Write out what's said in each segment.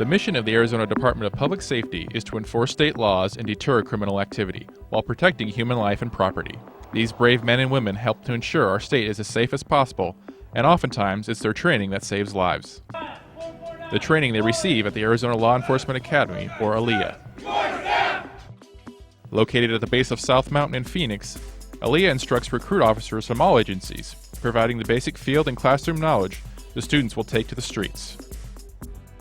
The mission of the Arizona Department of Public Safety is to enforce state laws and deter criminal activity while protecting human life and property. These brave men and women help to ensure our state is as safe as possible, and oftentimes it's their training that saves lives. The training they receive at the Arizona Law Enforcement Academy, or ALEA. Located at the base of South Mountain in Phoenix, ALEA instructs recruit officers from all agencies, providing the basic field and classroom knowledge the students will take to the streets.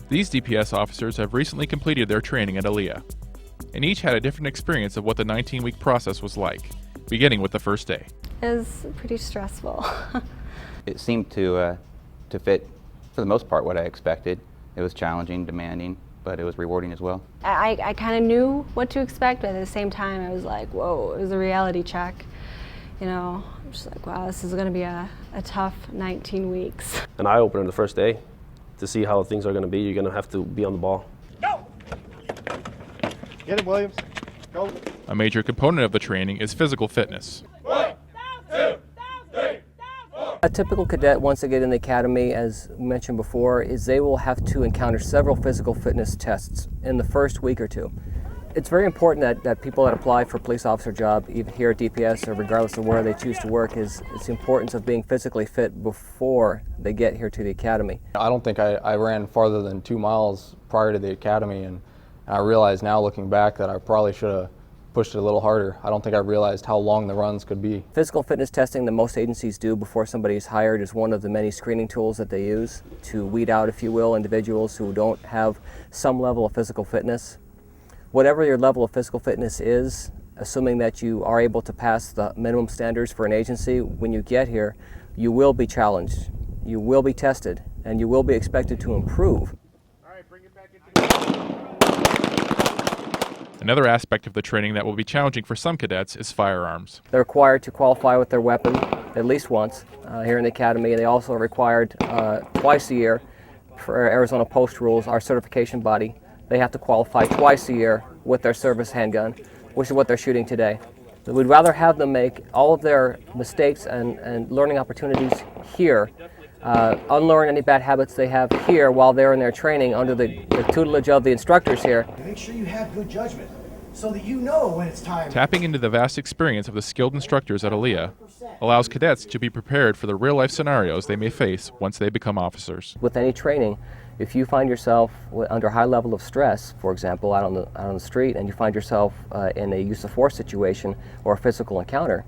These DPS officers have recently completed their training at ALEA, and each had a different experience of what the 19-week process was like, beginning with the first day. It was pretty stressful. It seemed to fit, for the most part, what I expected. It was challenging, demanding, but it was rewarding as well. I kind of knew what to expect, but at the same time, it was like, whoa, it was a reality check. You know, I'm just like, wow, this is going to be a tough 19 weeks. An eye-opener the first day to see how things are going to be. You're going to have to be on the ball. Go! Get it, Williams. Go. A major component of the training is physical fitness. 1, 2, 3, 4. A typical cadet, once they get in the academy, as mentioned before, is they will have to encounter several physical fitness tests in the first week or two. It's very important that people that apply for a police officer job, even here at DPS or regardless of where they choose to work, is the importance of being physically fit before they get here to the academy. I don't think I ran farther than 2 miles prior to the academy, and I realize now looking back that I probably should have pushed it a little harder. I don't think I realized how long the runs could be. Physical fitness testing that most agencies do before somebody is hired is one of the many screening tools that they use to weed out, if you will, individuals who don't have some level of physical fitness. Whatever your level of physical fitness is, assuming that you are able to pass the minimum standards for an agency, when you get here, you will be challenged, you will be tested, and you will be expected to improve. All right, bring it back into Another aspect of the training that will be challenging for some cadets is firearms. They're required to qualify with their weapon at least once here in the academy. They also are required twice a year for Arizona Post rules, our certification body. They have to qualify twice a year with their service handgun, which is what they're shooting today. So we'd rather have them make all of their mistakes and learning opportunities here, unlearn any bad habits they have here while they're in their training under the tutelage of the instructors here. Make sure you have good judgment so that you know when it's time. Tapping into the vast experience of the skilled instructors at ALEA allows cadets to be prepared for the real-life scenarios they may face once they become officers. With any training, if you find yourself under a high level of stress, for example, out on the street, and you find yourself in a use of force situation or a physical encounter,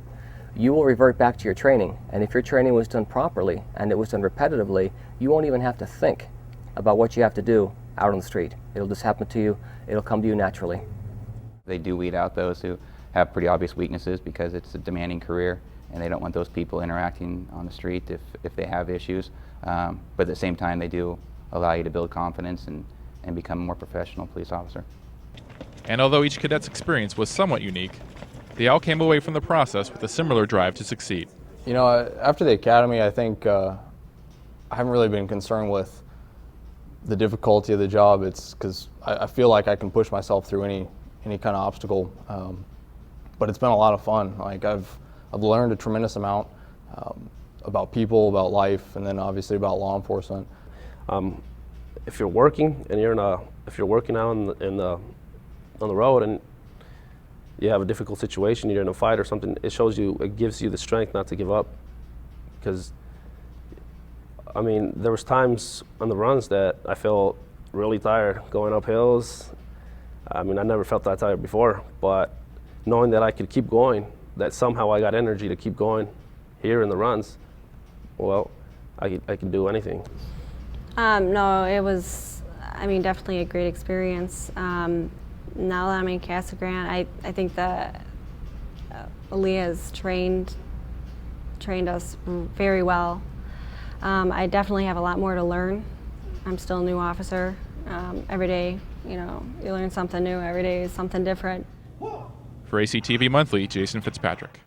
you will revert back to your training. And if your training was done properly and it was done repetitively, you won't even have to think about what you have to do out on the street. It'll just happen to you. It'll come to you naturally. They do weed out those who have pretty obvious weaknesses because it's a demanding career, and they don't want those people interacting on the street if they have issues. But at the same time, they do allow you to build confidence and become a more professional police officer. And although each cadet's experience was somewhat unique, they all came away from the process with a similar drive to succeed. You know, after the academy, I think I haven't really been concerned with the difficulty of the job. It's because I feel like I can push myself through any kind of obstacle. But it's been a lot of fun. Like I've learned a tremendous amount about people, about life, and then obviously about law enforcement. If you're working and if you're working out on the road and you have a difficult situation, you're in a fight or something, it gives you the strength not to give up. Because, I mean, there was times on the runs that I felt really tired going up hills. I mean, I never felt that tired before, but knowing that I could keep going, that somehow I got energy to keep going here in the runs, well, I could do anything. No, it was, I mean, definitely a great experience. Now that I'm in Casa Grande, I think that ALEA has trained us very well. I definitely have a lot more to learn. I'm still a new officer. Every day, you know, you learn something new. Every day is something different. For ACTV Monthly, Jason Fitzpatrick.